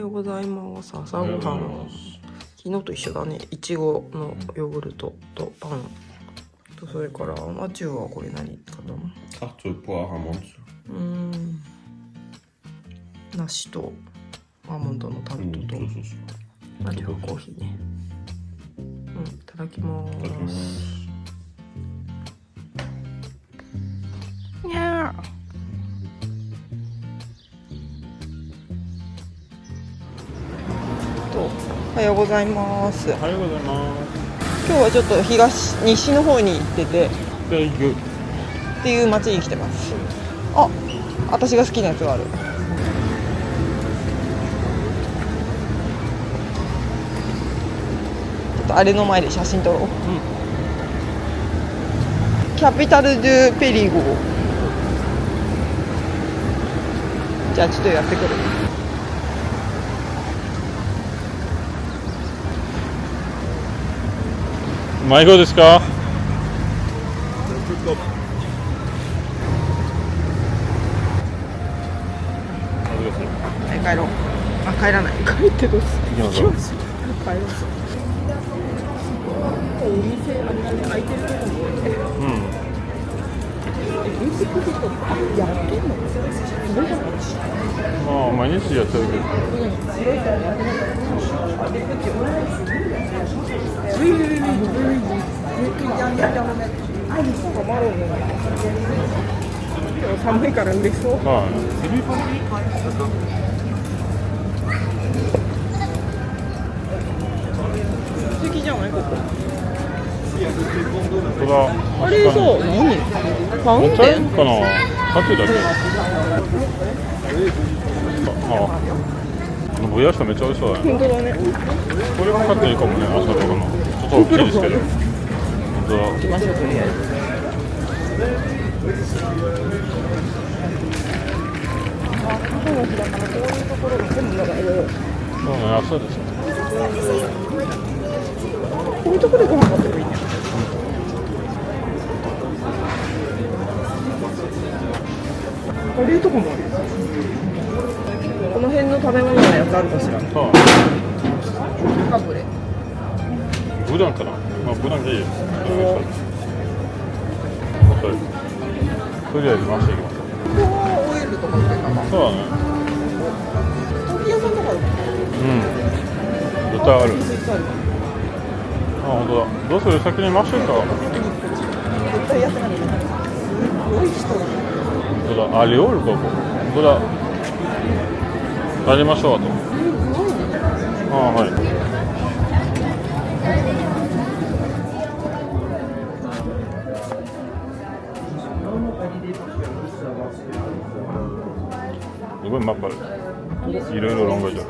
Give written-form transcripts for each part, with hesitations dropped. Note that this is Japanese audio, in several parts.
ようございます。朝ごはん。昨日と一緒だね。いちごのヨーグルトとパンと、それからマチューはこれ何かな。Tarte poire amande. 梨とアーモンドのタルトと、マチューはコーヒーね。いただきます。にゃー。おはようございます。おはようございます。今日はちょっと西の方に行っててっていう町に来てます。あ、私が好きなやつがある。ちょっとあれの前で写真撮ろう。キャピタル・ドゥ・ペリゴ。じゃあちょっとやってくる。迷子ですか？帰ろう。あ、帰らない。帰ってどうする？行きます。帰ろう。お店あんなに開いてるとこもね。ミュージックビデオやってんの？すごいじゃないですか。まあ毎日やってるけど。すごいからやってない。寒いから嬉しそう。素敵じゃないここ。あれそう、何？ファウンテンかな？カフェだけ。ブヤシめっちゃ美味しそうだね。本当だね。これも買っていいかもね、朝とかの。ちょっと大きいですけど。本当だ。行きましょうとりあえず。朝の日だからこういうところが全部長いよ。そうね、朝ですね。こういうところでご飯買ってもいいね。こういうとこもある。この辺の食べ物のやつあるかしら。カブレ。ブランかな。まあブランでいいよ。とりあえず回していきます。ここはオイルとか売ってんだな。そうだね。コーヒー屋さんとかある。豚ある。あ、本当だ。どうする？先に回していくか。絶対やってない。すごい人だ。本当だ。あ、料理ここ。本当だ。帰りましょうと。あ、はい。すごいマップある。いろいろ論外じゃん。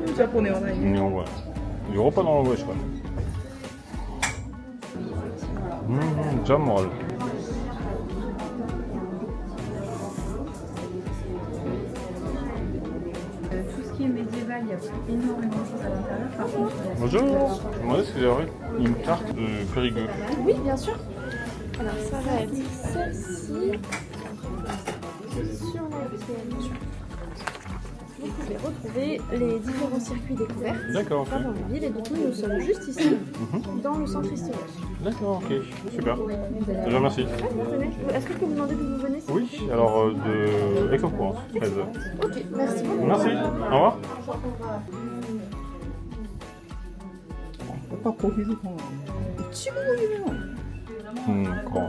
ジャポネはないね。日本語や。ヨーロッパの論外しかない。ジャムもある。Bonjour, je me demandais si vous avez une tarte de Périgueux. Oui, bien sûr. Alors, ça va être celle-ci. Sur laquelle vous pouvez retrouver les différents circuits découverts. D'accord, ok. Dans la ville. Et donc, nous sommes juste ici, dans le centre historique. D'accord, ok. Super. Je vous remercie. Est-ce que je peux vous demander d'où vous venez? Oui, alors de Aix-en-Provence, 13. Ok, merci beaucoup. Merci, au revoir. やっぱコーヒーかな。いちごが有名なの？かな。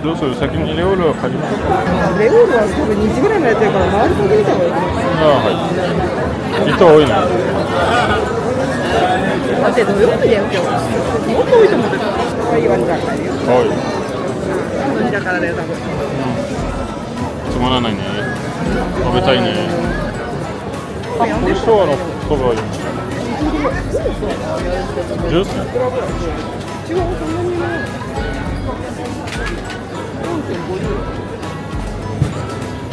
どうする？先にレオールは借りますか？レオールは多分2時ぐらいまでやってるから周りかけてた方がいい。はい。人多いね。だって土曜日だよ今日。もっと多いと思ってた。はいワンちゃん帰るよ。多い。ワンちゃんからだよ多分。つまらないね。食べたいね。あ、美味しそうなそばいい。ジュース？違う、そんなにない。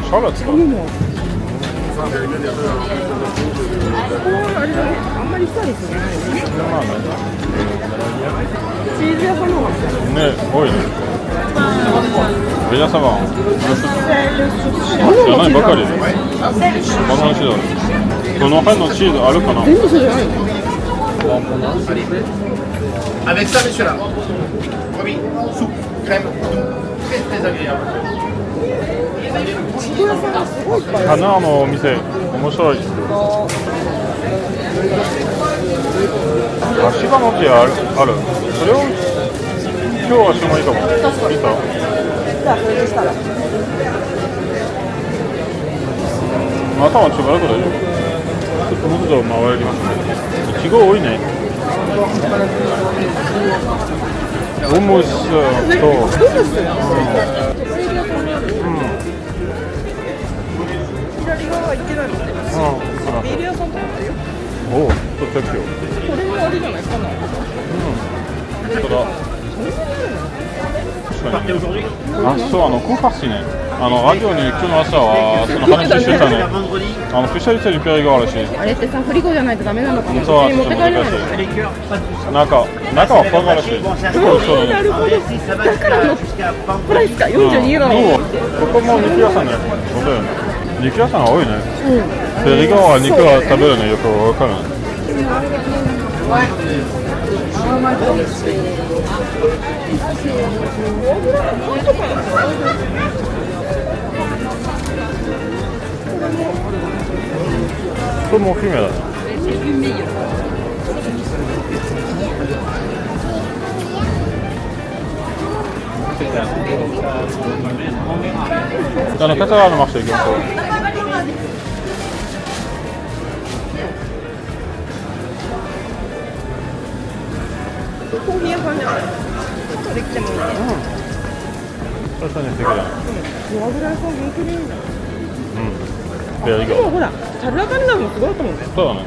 シャラツか。ここはあれだね、あんまりスタイリスじゃないよね。チーズ屋さんの方がね、多いね。ベニャサバンじゃないばかりでバナナシードあるこの辺のシードあるかな全部そうじゃないの Avec ça, monsieur là. Promis, soupe, crème, très très agréable. 花のお店面白い足場餅あるそれを今日はしてもいいかもいいかじゃあこれでしたら頭ちょっと大丈夫ちょっともうちょっと回りますねいちご多いねオムスと左側は行ってないもんねビール屋さんとかあるよおおとってきよこれもあれじゃないかな本当だ確かにあ、そうコンパスねラジオに今日の朝はその話してたねスペシャリティにペアリがあるしあれってさフリコじゃないとダメなのかなそう持って帰れないの中はパンがあるし結構一緒だねだからのプライスか42ユーロのここも肉屋さんねそうだよね肉屋さんが多いねペリガは肉は食べるねよくわかるねこれも姫だねカタラのマスター行きましょうコーヒー屋さんじゃない後で来てもいいね確かに素敵だねフォアグラ屋さん本当にいいんだペアリガでもほらサルラカンナもすごいと思うんだよそうだね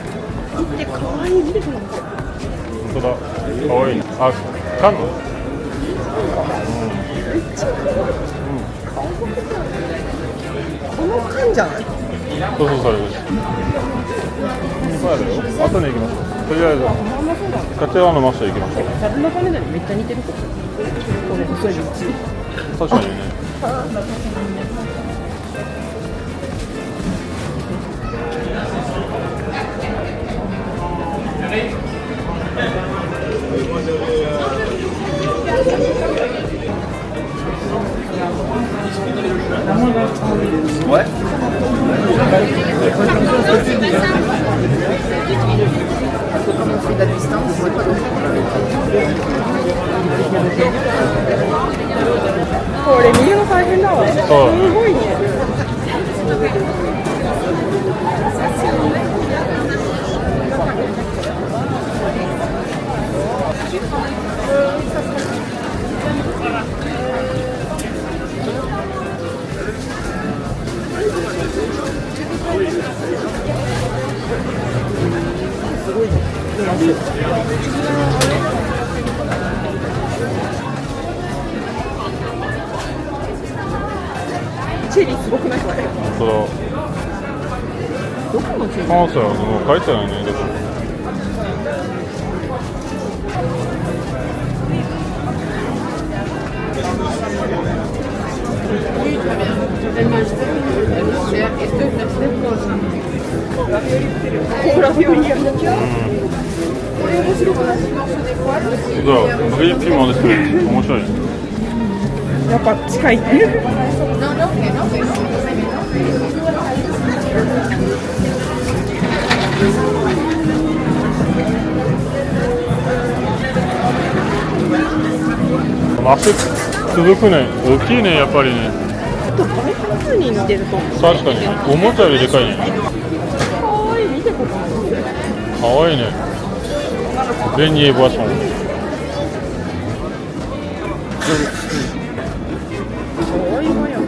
見てかわいい見てこの子本当だかわいいねあ、缶のこの缶じゃないそうそうそれですそうやだよ後に行きましょうとりあえずカテラのマスター行きましょうサルラカンナにめっちゃ似てるこの細い道確かにねOuais. Comme on fait de la distance, c'est pas long. これ見るの大変だわすごいねチェリーすごくないこれそうどこのチェリー関西はもう書いてないねでもコーラフィオリアそうブリーピーマンですね面白いやっぱ近いね足続くね大きいねやっぱりねバイクの風に似てると確かにおもちゃよりでかいねかわいい見てここかわいいねレニエボアソンかわいいわよ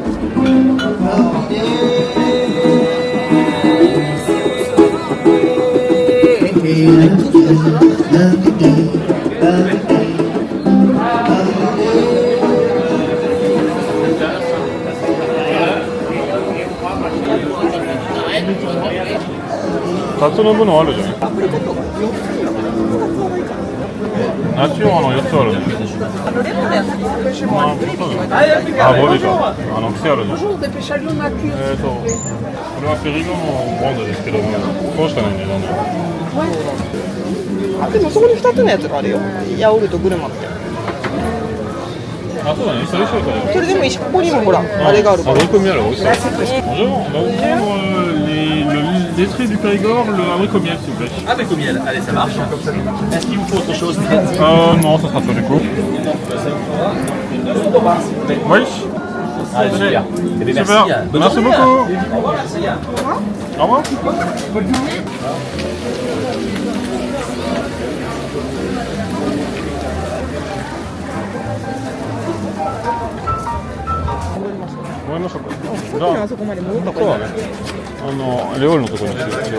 タツの部のあるじゃんナチュラルの4つあるね。レモンのやつに今週もグリビーに置いてある。あ、ボディか。癖あるね。こ Bonjour, dépêchage-nous la cuve. れはペリゴのボンドですけども、こうしかないんだよね。あ、でもそこに2つのやつがあるよ。ヤオルトグルマって。あ、そうだね。それ一緒だよ。それでもいいし、ここにもほら、あれがあるかあ、ら。追い込みある。美味しそう。Bonjour, on va vous prendre les traits du Périgord, le haricot miel, s'il vous plaît. Avec au miel, allez, ça marche. Est-ce qu'il vous faut autre chose? Non, ça sera tout du coup. Oui. Allez, super. Eh bien, Super. merci. Bonne Merci journée. beaucoup. Au revoir, merci. Au revoir. 思いましたか。さっきのあそこまで戻ったから。そうだね。レオールのところにしてる。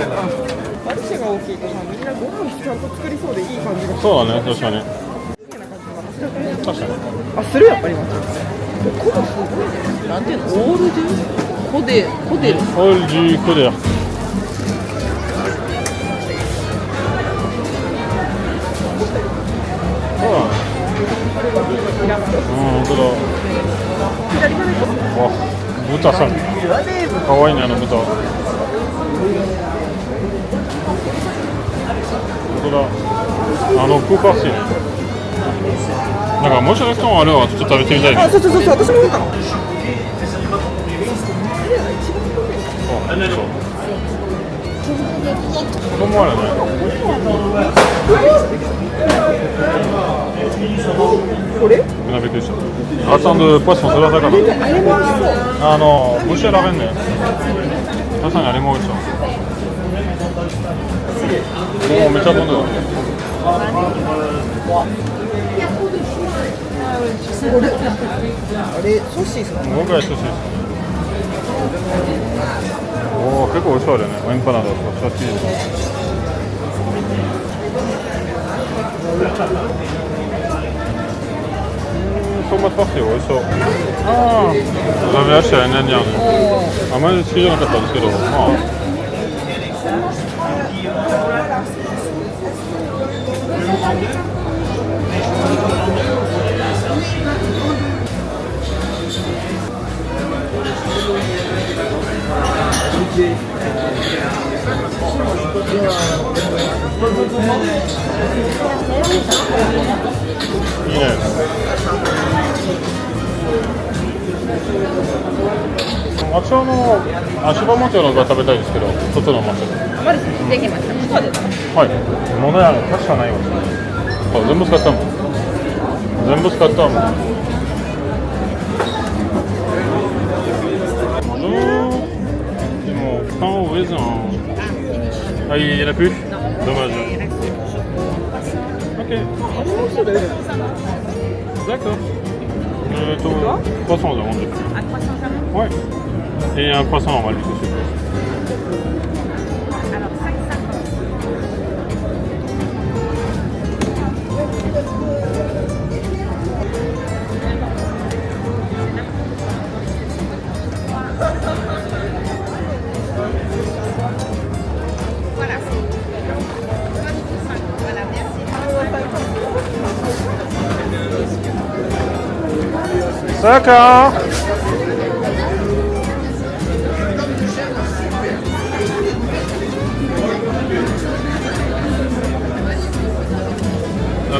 マルシェが大きいとさ、みんなご飯ちゃんと作りそうでいい感じがする。そうだね、確かに。確かに。あ、するやっぱり今。コドすごいね。なんていうの？オールデュコデル。オールジーコデラ。そうだね。本当だ。わ、豚さん。かわいいね、あの豚。本当だ。クーパーシーね。なんかもしかしたらあれはちょっと食べてみたいね。あ、そう、私も言ったの。ここもあるね。これ？びっくりした。アサンドポイスもそれはだから。ブシェラベンね。まさにあれも美味しそう。もうめっちゃ飛んでる。あれ、ソーシーズなの？僕は寿司です。おお、結構美味しそうだよね。エンパナダとかシャチーズ。トマトパスタ美味しそう。あ食べやすいね、にゃん。あまり好きじゃなかったんですけど、まあ。いいね。あちらの足場町のが食べたいですけど、外の町。マルシェできました。ここは出た。はい。物や確かないわ。あ、全部使ったもん。全部使ったもん。Bonjour. Ils ont Ah, il n'y en a plus? Dommage. Ok. D'accord. Poisson, on demande. À 300 grammes. Ouais. Et un poisson normal, du coup, s'il vous plaît. Alors 5,50. Voilà. Voilà, merci. D'accord.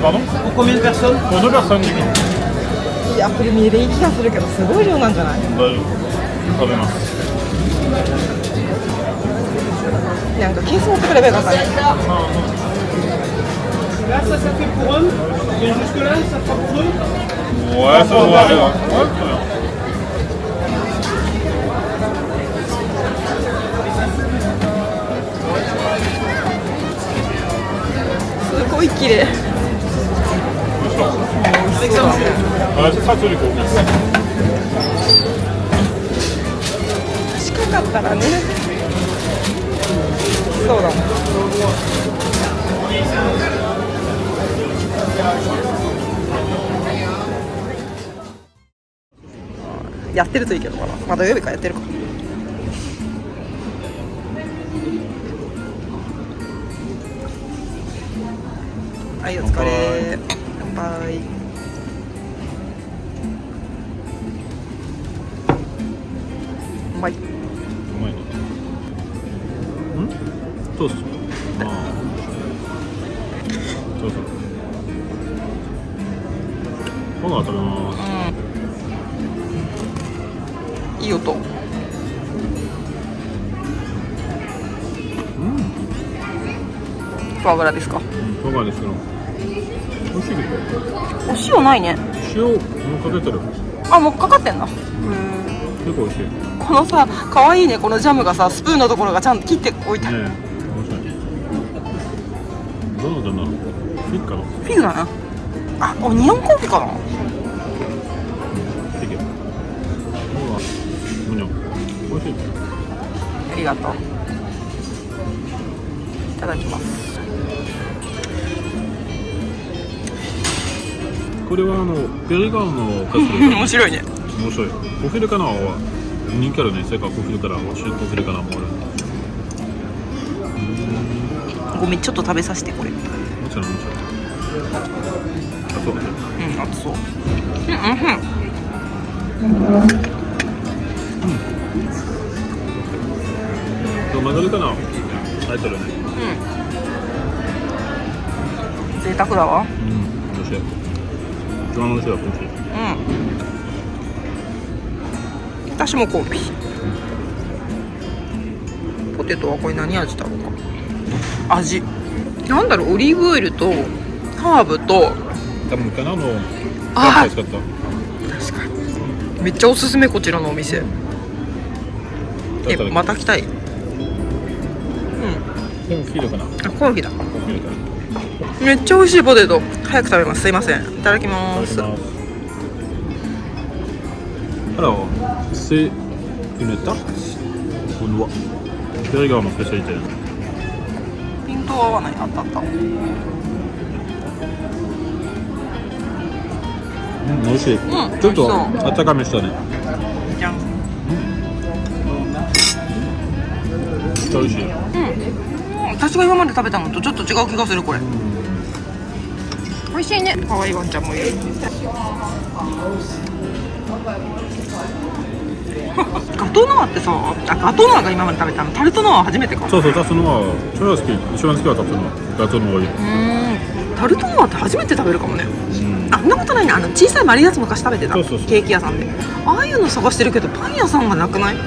Pardon? Pour combien de personnes? Pour 2 personnes, du coup. いや、これ見えるいい気がするけど、すごい量なんじゃない？大丈夫。食べます。なんかケース持ってくればよかったね。Là, ça fait pour eux. Et jusque-là, ça fera pour eux. Ouais, ça va aller. Ouais, très bien. すごい綺麗。Ouais, c'est ça, du coup. 近かったらね。そうだ。やってるといいけど、まだ土曜日からやってるか。はい、お疲れ。まい。うまいね。トースト。ああ。そうそう。今度は食べます。いい音。フォアグラですか。いかがですか。美味しいけど。お塩ないね。塩もうかけてる。あ、もうかかってんな。結構美味しい。ねこのさ、可愛いね、このジャムがさ、スプーンのところがちゃんと切っておいてある。え、面白い。どうなんだろう。フィッカの。フィグだな。あ、オニオンコーヒーかな。フィッカ。オニオン。美味しい。ありがとう。いただきます。これはペリガンのカスレ面白いね。面白い。コフィルカナは人気あるね。世界コフィルカナはシューコフィルカナもある。ごめん、ちょっと食べさせてこれ。もちろんもちろん。あ、そうだね。熱そう。マグリカナ入ってるね。贅沢だわ。美味しい。一番美味しいはコーヒー。私もコーヒー。ポテトはこれ何味だろうか。味なんだろう。オリーブオイルとハーブと多分かなのあー使った。確かにめっちゃおすすめ、こちらのお店。また来たい。コーヒーかな。あ、コーヒーだ。コーヒーかな。めっちゃ美味しいポテト。早く食べます。すいません。いただきます。 Alors, c'est une tarte aux noix. Périgordのスペシャリテ。ピント合わない。あったあった。美味しい。ちょっとあったかめしたね。じゃん。美味しい。私が今まで食べたのとちょっと違う気がするこれ。美味しいね。可愛いワンちゃんもいる。ガトーノワってさ、ガトーノワが今まで食べたの。タルトノワは初めてか。そうそう、タルトノワそれは好き。一番好きはタルトノワ。ガトーノワがいい。タルトノワって初めて食べるかもね。あんなことないね。小さい丸いやつ昔食べてた。そうそうそう。ケーキ屋さんで。ああいうの探してるけどパン屋さんがなくない？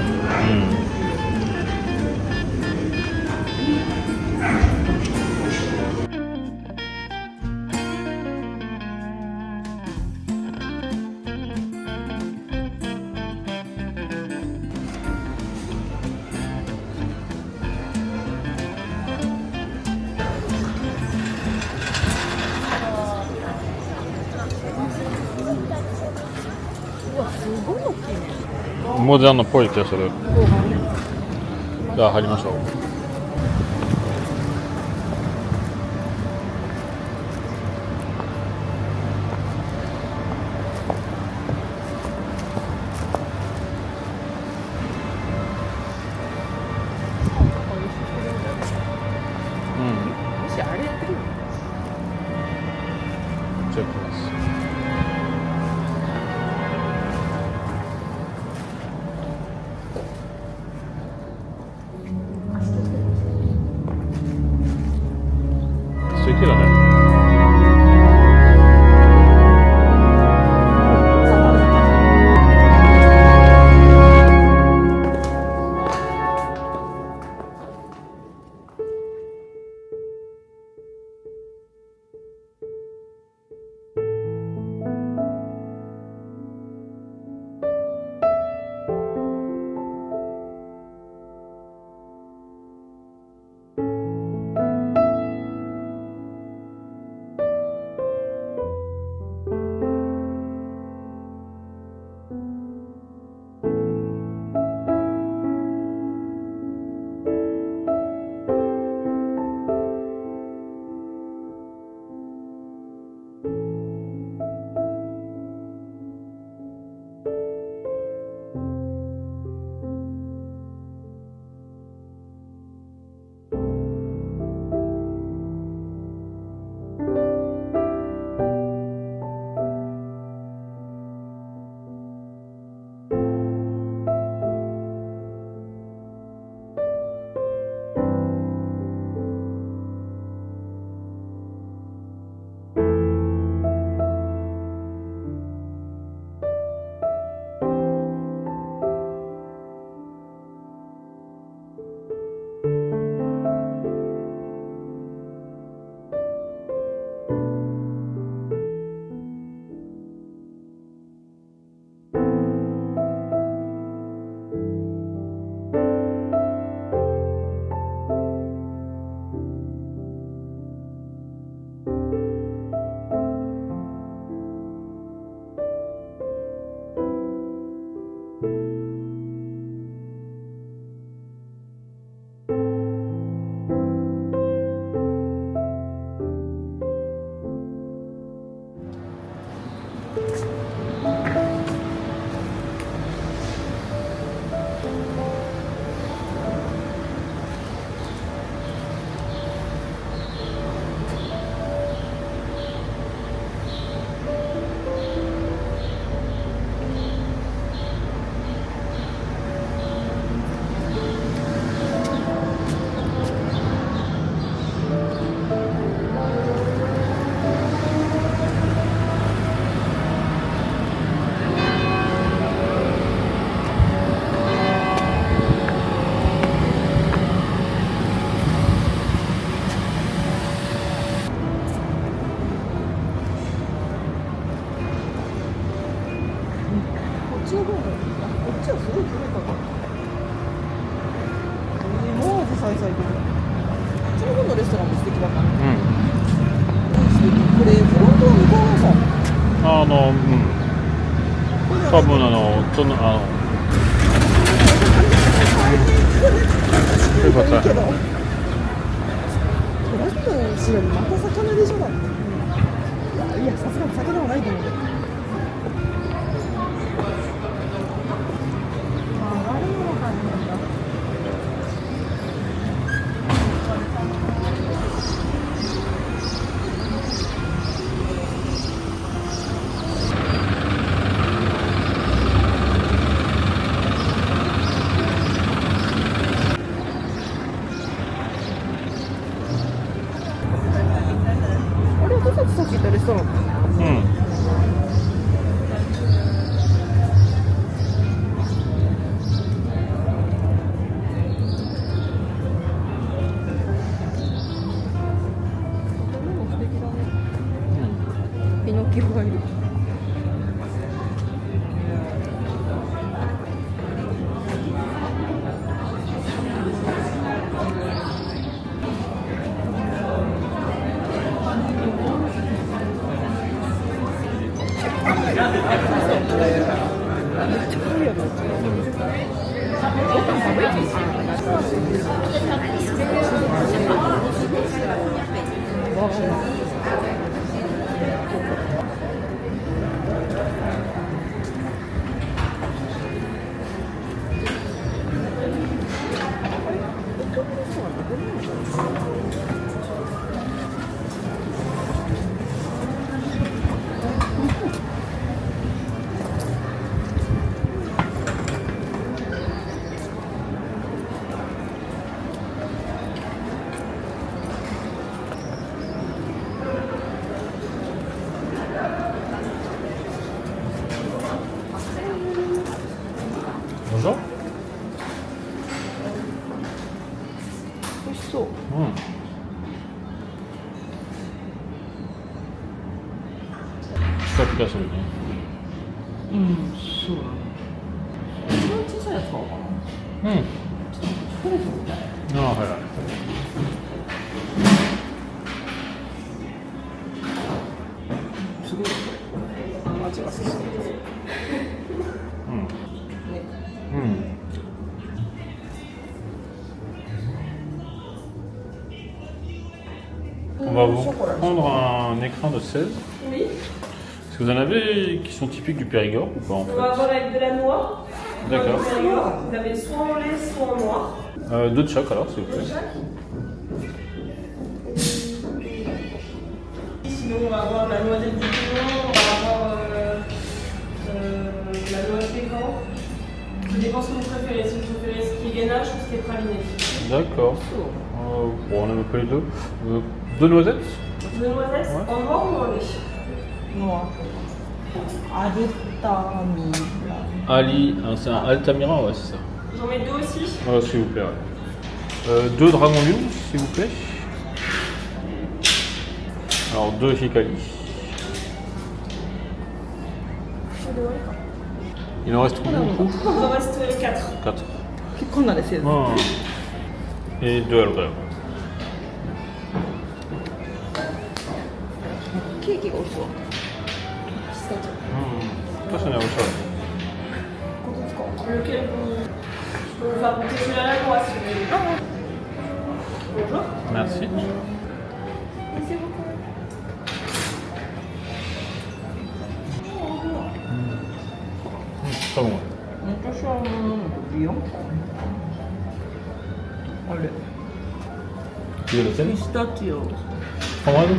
モデルのっぽい気がする。じゃあ入りましょう。もしあれやってる？チェックです。多分そういうことだ。トラックの後ろにまた魚でしょだって。いや、さすがに魚はないと思うけど。あれ、私たちさっき行ったレストラン。うん。ピノキオがいる。Bonjour. 美味しそう。ピカピカするね。うん、そうだね。一番小さいやつ買おうかな。うん。ああ、はいはい。すごいね、これ。味がする。うん。ね。うん。On va vous prendre un écran de 16. Oui, Est-ce que vous en avez qui sont typiques du Périgord ou pas en on va fait? avoir avec de la noix. D'accord. Vous avez soit en lait, soit en noir. Deux de chaque alors, s'il vous plaît. Sinon, on va avoir la noisette du piment, on va avoir la noix de pécan. Ça dépend ce que vous préférez. Si vous préférez ce qui est ganache ou ce qui est praliné. D'accord. Bon, on aime un peu les deux. Deux noisettes? Deux noisettes, Ouais. en noir ou en lait? Noir. Altamira. Ali, c'est un Altamira, ouais, c'est ça. J'en mets deux aussi. S'il vous plaît, ouais. Deux Dragon Lion, s'il vous plaît. Alors, deux Hikali. Il en reste combien du coup? Il en reste 4. 4. 結構なですよ。 Et deux Albert. ケーキが美味しそう。 Ça, c'est autre chose. Lequel je peux vous faire goûter celui-là à la noix si vous voulez. Bonjour. Merci. Merci beaucoup. Très bon. 私はビヨン。あれ。 Tu veux le sel? ピスタチオ。 Framboise?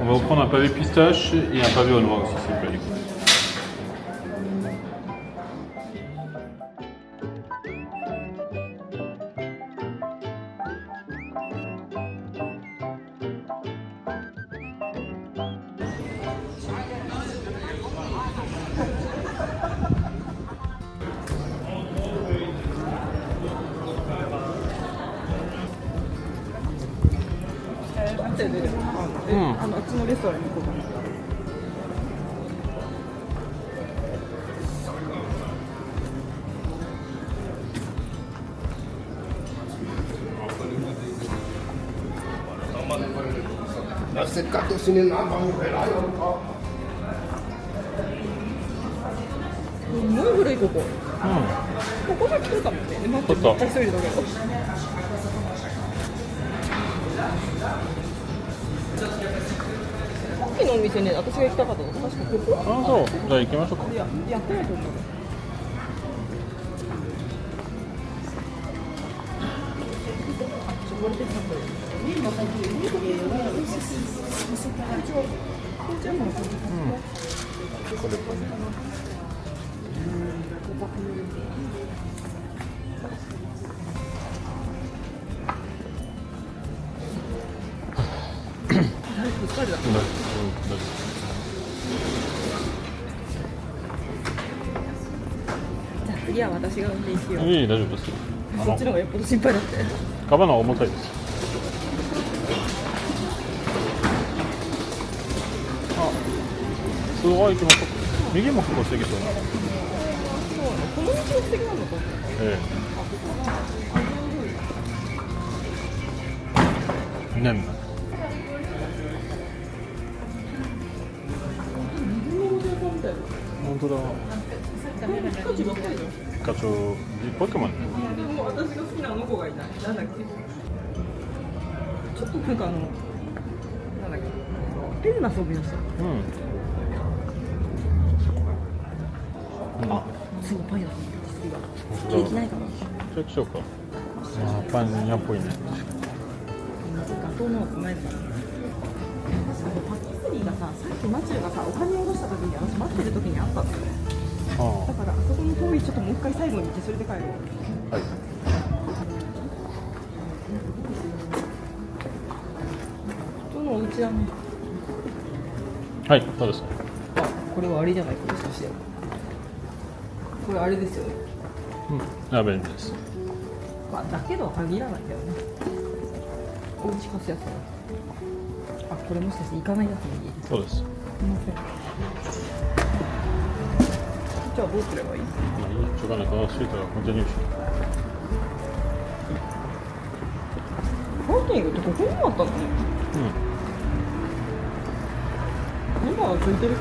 On va vous prendre un pavé pistache et un pavé au noix aussi, s'il vous plaît. Du coup. Mm. あっちのレストランに行こうかな。Seccato sinne naamang velayo. すごい古いここ。うここが来るかもね。待って、ちょっとめっちゃ一人だけど。さっきのお店ね、私が行きたかったの、確かここ。ん。ああ、そう。じゃあ行きましょうか。いや、やってないと思う。これかね。じゃあ次は私が運転しよう。いい、大丈夫ですよ。そっちの方がよっぽど心配だって。カバンは重たいです。あ、すごい行きましょうか。右も結構素敵そうな。この道が素敵なのか。ええ。ねんな。本当だ。ピカチュウ、ポケモンね。でも私が好きなあの子がいない。なんだっけ。ちょっとなんかなんだっけ。変な装備をした。うん。あ、すごいパン屋さん。本当だ。ケーキないかな。チェックしようか。あー、パン屋っぽいね。ガトーの前だから。パティスリーがさ、さっきマチューがさ、お金を下ろした時に私待ってる時にあったんだよね。あだからあそこの通りちょっともう一回最後に行ってそれで帰ろう。あ、はい。普通のお家だね。はい、そうです。あ、これはあれじゃないかもしかして。これあれですよね。うん、便利です。まあ、だけど限らないんだよね。お家貸すやつだ。あ、これもしかして行かないやつの家。そうです。すみません。じゃあどうすればいい？まあいい、しょうがない。このシートがコンティニューシパーキングってここにもあったのね。ョン。今は空いてる。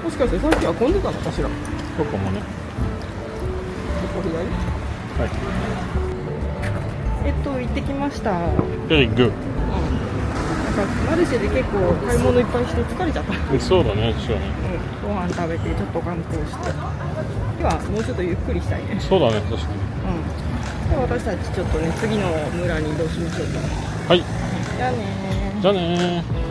もしかしてさっきは混んでたのかしら。そうかもね。これ左？は行ってきました。い。Very good。なんかマルシェで結構買い物いっぱいして疲れちゃった。そうだね、そうだね。ご飯食べてちょっと観光して。今日はもうちょっとゆっくりしたいね。そうだね、確かに。で私たちちょっとね次の村に移動しましょうか。はい。じゃあねー。じゃあねー。